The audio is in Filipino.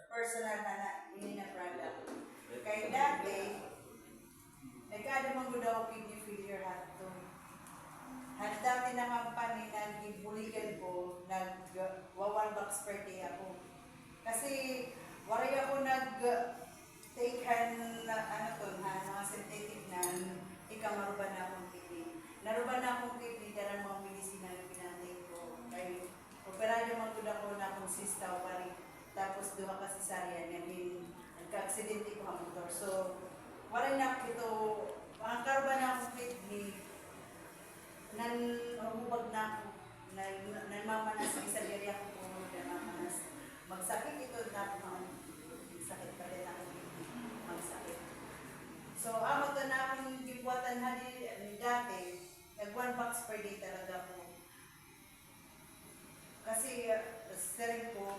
personal na ini na product. Kay dati, nagkada man gud ako kidney failure hato. At dati na company na gibuligan ko, nag-1 box per day ako. Kasi, waray ako take hand na mga synthetic na ikamaruban na akong kidney. Naruban na akong kidney, dahil mga medisina na pinatay ko. Kaya, operado man gud ako na akong cysta ovary. Tapos duha ka cesarean, nagka-aksidente ko ang motor. So, waray na ito, ang karuban na akong kidney, hubag na ako, nagmamanas, isa diri ako po, nagmamanas. Magsakit ito na ako, sakit pa rin ako, magsakit. So, amo to na akong gibuatan dati, nag 1 box per day talaga po. Kasi, sering po,